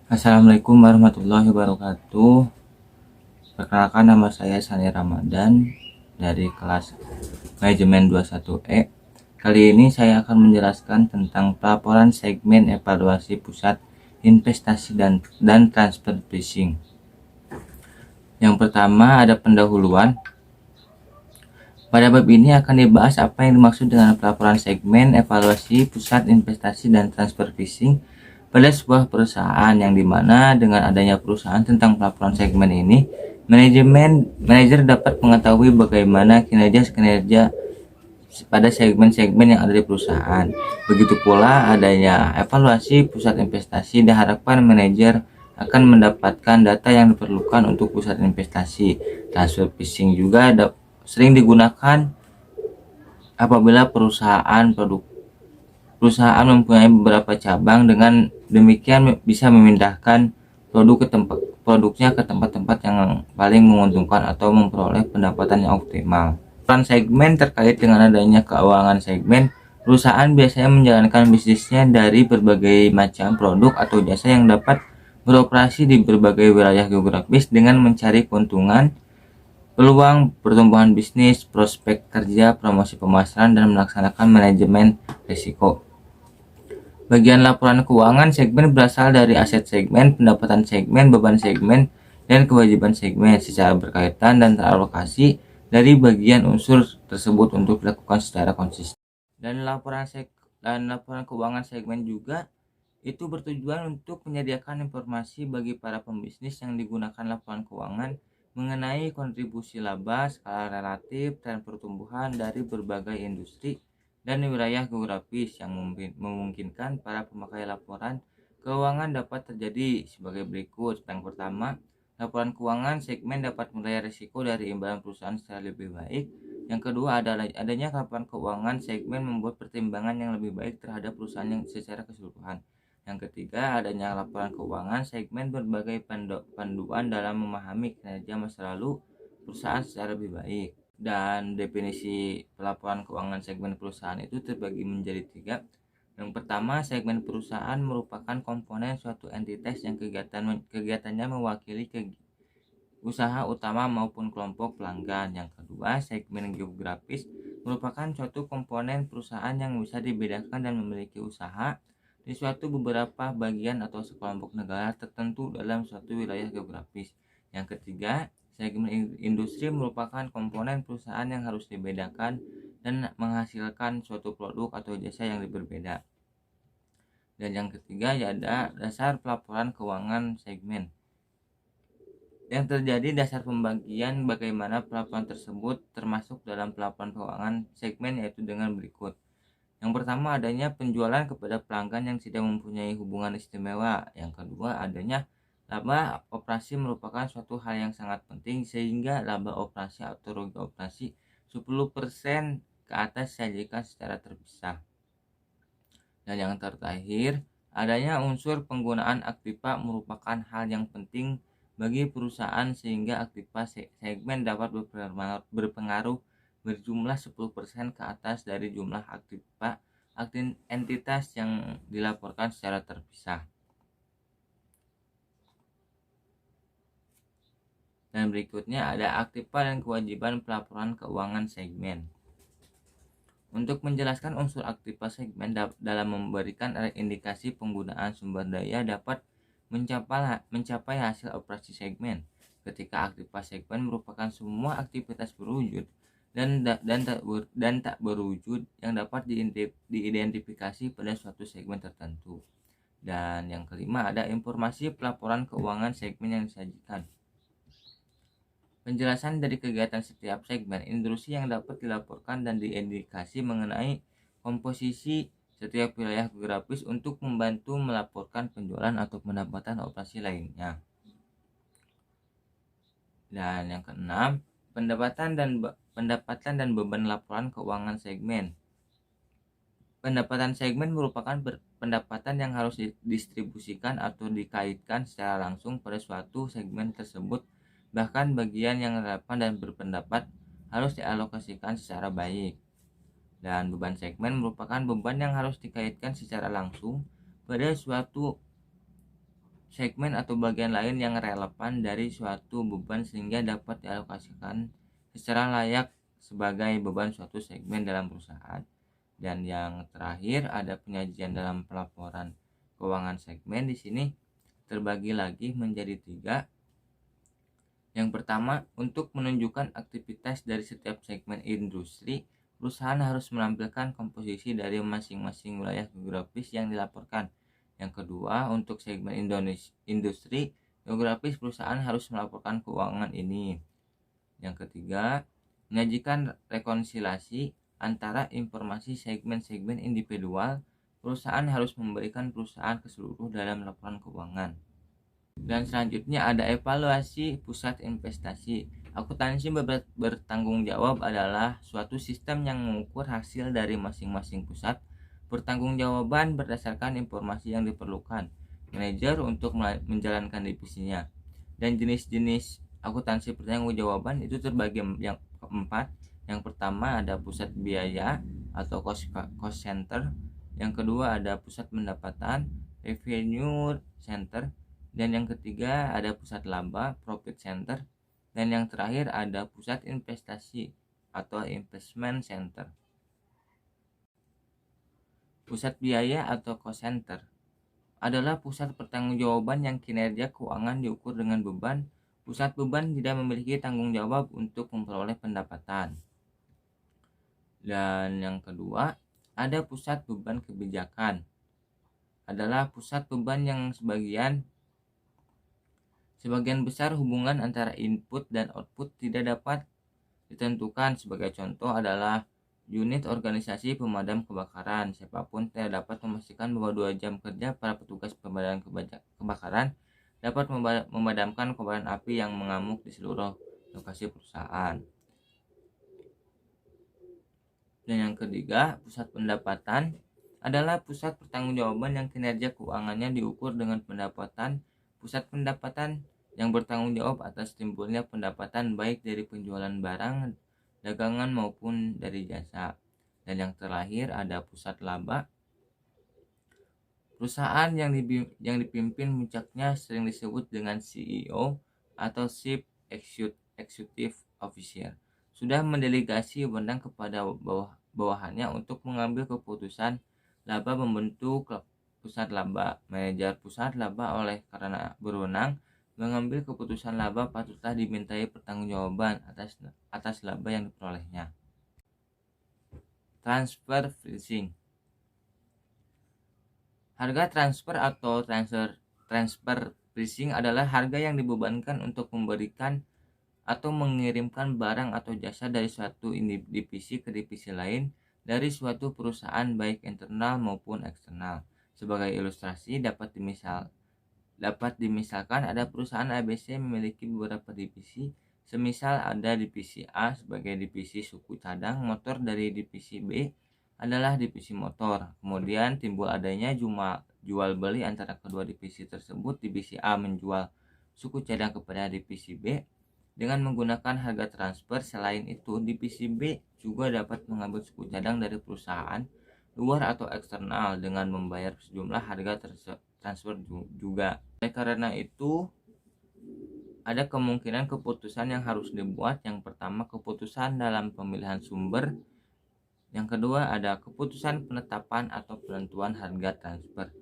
Assalamualaikum warahmatullahi wabarakatuh. Perkenalkan, nama saya Sani Ramadan dari kelas Manajemen 21E. Kali ini saya akan menjelaskan tentang pelaporan segmen evaluasi pusat investasi dan transfer pricing. Yang pertama ada pendahuluan. Pada bab ini akan dibahas apa yang dimaksud dengan pelaporan segmen evaluasi pusat investasi dan transfer pricing pada sebuah perusahaan, yang dimana dengan adanya perusahaan tentang pelaporan segmen ini, manajer dapat mengetahui bagaimana kinerja pada segmen-segmen yang ada di perusahaan. Begitu pula adanya evaluasi pusat investasi, diharapkan manajer akan mendapatkan data yang diperlukan untuk pusat investasi. Transfer pricing juga sering digunakan apabila perusahaan mempunyai beberapa cabang, dengan demikian bisa memindahkan produknya ke tempat-tempat yang paling menguntungkan atau memperoleh pendapatan yang optimal. Peran segmen terkait dengan adanya keuangan segmen, perusahaan biasanya menjalankan bisnisnya dari berbagai macam produk atau jasa yang dapat beroperasi di berbagai wilayah geografis dengan mencari keuntungan, peluang pertumbuhan bisnis, prospek kerja, promosi pemasaran, dan melaksanakan manajemen risiko. Bagian laporan keuangan segmen berasal dari aset segmen, pendapatan segmen, beban segmen, dan kewajiban segmen secara berkaitan dan teralokasi dari bagian unsur tersebut untuk dilakukan secara konsisten. Dan laporan keuangan segmen juga itu bertujuan untuk menyediakan informasi bagi para pembisnis yang digunakan laporan keuangan mengenai kontribusi laba, skala relatif, tren pertumbuhan dari berbagai industri dan wilayah geografis yang memungkinkan para pemakai laporan keuangan dapat terjadi sebagai berikut. Yang pertama, laporan keuangan segmen dapat menilai risiko dari imbalan perusahaan secara lebih baik. Yang kedua adalah adanya laporan keuangan segmen membuat pertimbangan yang lebih baik terhadap perusahaan yang secara keseluruhan. Yang ketiga, adanya laporan keuangan segmen berbagai panduan dalam memahami kinerja masa lalu perusahaan secara lebih baik. Dan definisi pelaporan keuangan segmen perusahaan itu terbagi menjadi tiga. Yang pertama, segmen perusahaan merupakan komponen suatu entitas yang kegiatannya mewakili usaha utama maupun kelompok pelanggan. Yang kedua, segmen geografis merupakan suatu komponen perusahaan yang bisa dibedakan dan memiliki usaha di suatu beberapa bagian atau sekelompok negara tertentu dalam suatu wilayah geografis. Yang ketiga, segmen industri merupakan komponen perusahaan yang harus dibedakan dan menghasilkan suatu produk atau jasa yang berbeda. Dan yang ketiga ada dasar pelaporan keuangan segmen. Yang terjadi dasar pembagian bagaimana pelaporan tersebut termasuk dalam pelaporan keuangan segmen, yaitu dengan berikut. Yang pertama, adanya penjualan kepada pelanggan yang tidak mempunyai hubungan istimewa. Yang kedua, adanya laba operasi merupakan suatu hal yang sangat penting, sehingga laba operasi atau rugi operasi 10% ke atas disajikan secara terpisah. Dan yang terakhir, adanya unsur penggunaan aktiva merupakan hal yang penting bagi perusahaan, sehingga aktiva segmen dapat berpengaruh berjumlah 10% ke atas dari jumlah aktiva entitas yang dilaporkan secara terpisah. Dan berikutnya ada aktiva dan kewajiban pelaporan keuangan segmen. Untuk menjelaskan unsur aktiva segmen dalam memberikan indikasi penggunaan sumber daya dapat mencapai hasil operasi segmen. Ketika aktiva segmen merupakan semua aktivitas berwujud dan tak berwujud yang dapat diidentifikasi pada suatu segmen tertentu. Dan yang kelima ada informasi pelaporan keuangan segmen yang disajikan. Penjelasan dari kegiatan setiap segmen industri yang dapat dilaporkan dan diindikasi mengenai komposisi setiap wilayah geografis untuk membantu melaporkan penjualan atau pendapatan operasi lainnya. Dan yang keenam, pendapatan dan beban laporan keuangan segmen. Pendapatan segmen merupakan pendapatan yang harus didistribusikan atau dikaitkan secara langsung pada suatu segmen tersebut. Bahkan bagian yang relevan dan berpendapat harus dialokasikan secara baik. Dan beban segmen merupakan beban yang harus dikaitkan secara langsung pada suatu segmen atau bagian lain yang relevan dari suatu beban sehingga dapat dialokasikan secara layak sebagai beban suatu segmen dalam perusahaan. Dan yang terakhir ada penyajian dalam pelaporan keuangan segmen. Di sini terbagi lagi menjadi 3. Yang pertama, untuk menunjukkan aktivitas dari setiap segmen industri, perusahaan harus menampilkan komposisi dari masing-masing wilayah geografis yang dilaporkan. Yang kedua, untuk segmen industri geografis, perusahaan harus melaporkan keuangan ini. Yang ketiga, menyajikan rekonsiliasi antara informasi segmen-segmen individual. Perusahaan harus memberikan perusahaan keseluruhan dalam laporan keuangan. Dan selanjutnya ada evaluasi pusat investasi. Akuntansi bertanggung jawab adalah suatu sistem yang mengukur hasil dari masing-masing pusat. Pertanggungjawaban berdasarkan informasi yang diperlukan manajer untuk menjalankan divisinya. Dan jenis-jenis akuntansi pertanggungjawaban itu terbagi yang keempat. Yang pertama ada pusat biaya atau cost center. Yang kedua ada pusat pendapatan, revenue center. Dan yang ketiga ada pusat laba, profit center. Dan yang terakhir ada pusat investasi atau investment center. Pusat biaya atau cost center adalah pusat pertanggungjawaban yang kinerja keuangan diukur dengan beban. Pusat beban tidak memiliki tanggung jawab untuk memperoleh pendapatan. Dan yang kedua ada pusat beban kebijakan, adalah pusat beban yang sebagian besar hubungan antara input dan output tidak dapat ditentukan. Sebagai contoh adalah unit organisasi pemadam kebakaran. Siapapun tidak dapat memastikan bahwa 2 jam kerja para petugas pemadam kebakaran dapat memadamkan kobaran api yang mengamuk di seluruh lokasi perusahaan. Dan yang ketiga, pusat pendapatan adalah pusat pertanggungjawaban yang kinerja keuangannya diukur dengan pendapatan. Pusat pendapatan yang bertanggung jawab atas timbulnya pendapatan baik dari penjualan barang, dagangan maupun dari jasa. Dan yang terakhir ada pusat laba. Perusahaan yang dipimpin puncaknya sering disebut dengan CEO atau Chief Executive Officer. Sudah mendelegasi wewenang kepada bawahannya untuk mengambil keputusan laba, membentuk pusat laba. Manajer pusat laba oleh karena berwenang mengambil keputusan laba patutlah dimintai pertanggungjawaban atas laba yang diperolehnya. Transfer pricing. Harga transfer atau transfer pricing adalah harga yang dibebankan untuk memberikan atau mengirimkan barang atau jasa dari suatu divisi ke divisi lain dari suatu perusahaan baik internal maupun eksternal. Sebagai ilustrasi dapat dimisalkan ada perusahaan ABC memiliki beberapa divisi. Semisal ada divisi A sebagai divisi suku cadang motor, dari divisi B adalah divisi motor. Kemudian timbul adanya jual beli antara kedua divisi tersebut. Divisi A menjual suku cadang kepada divisi B dengan menggunakan harga transfer. Selain itu, divisi B juga dapat mengambil suku cadang dari perusahaan luar atau eksternal dengan membayar sejumlah harga transfer juga. Karena itu ada kemungkinan keputusan yang harus dibuat. Yang pertama, keputusan dalam pemilihan sumber. Yang kedua ada keputusan penetapan atau penentuan harga transfer.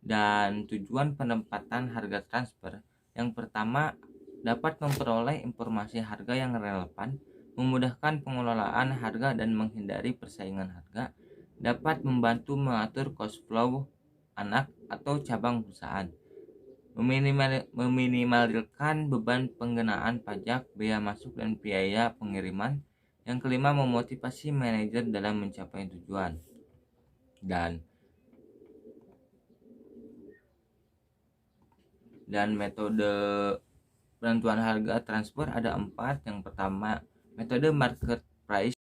Dan tujuan penempatan harga transfer, yang pertama dapat memperoleh informasi harga yang relevan, memudahkan pengelolaan harga dan menghindari persaingan harga, dapat membantu mengatur cost flow anak atau cabang perusahaan, meminimalkan beban pengenaan pajak, bea masuk dan biaya pengiriman. Yang kelima, memotivasi manajer dalam mencapai tujuan. Dan metode penentuan harga transfer ada 4. Yang pertama, metode market price.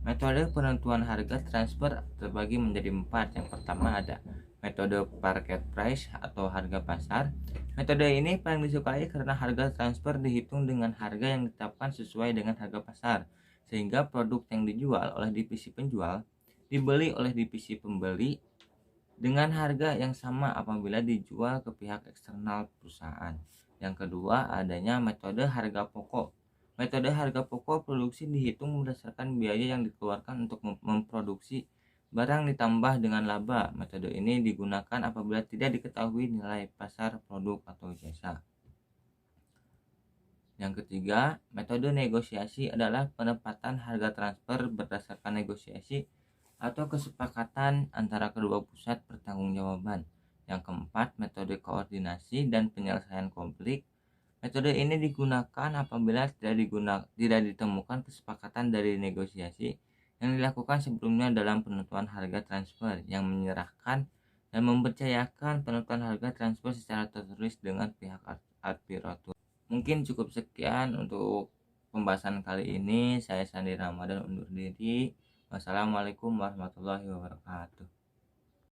Metode penentuan harga transfer terbagi menjadi 4. Yang pertama ada metode market price atau harga pasar. Metode ini paling disukai karena harga transfer dihitung dengan harga yang ditetapkan sesuai dengan harga pasar, sehingga produk yang dijual oleh divisi penjual dibeli oleh divisi pembeli dengan harga yang sama apabila dijual ke pihak eksternal perusahaan. Yang kedua, adanya metode harga pokok. Metode harga pokok produksi dihitung berdasarkan biaya yang dikeluarkan untuk memproduksi barang ditambah dengan laba. Metode ini digunakan apabila tidak diketahui nilai pasar produk atau jasa. Yang ketiga, metode negosiasi adalah penempatan harga transfer berdasarkan negosiasi atau kesepakatan antara kedua pusat pertanggungjawaban. Yang keempat, metode koordinasi dan penyelesaian konflik. Metode ini digunakan apabila tidak ditemukan kesepakatan dari negosiasi yang dilakukan sebelumnya dalam penentuan harga transfer, yang menyerahkan dan mempercayakan penentuan harga transfer secara tertulis dengan pihak arbitration. Mungkin cukup sekian untuk pembahasan kali ini. Saya Sandi Ramadan undur diri. Wassalamualaikum warahmatullahi wabarakatuh.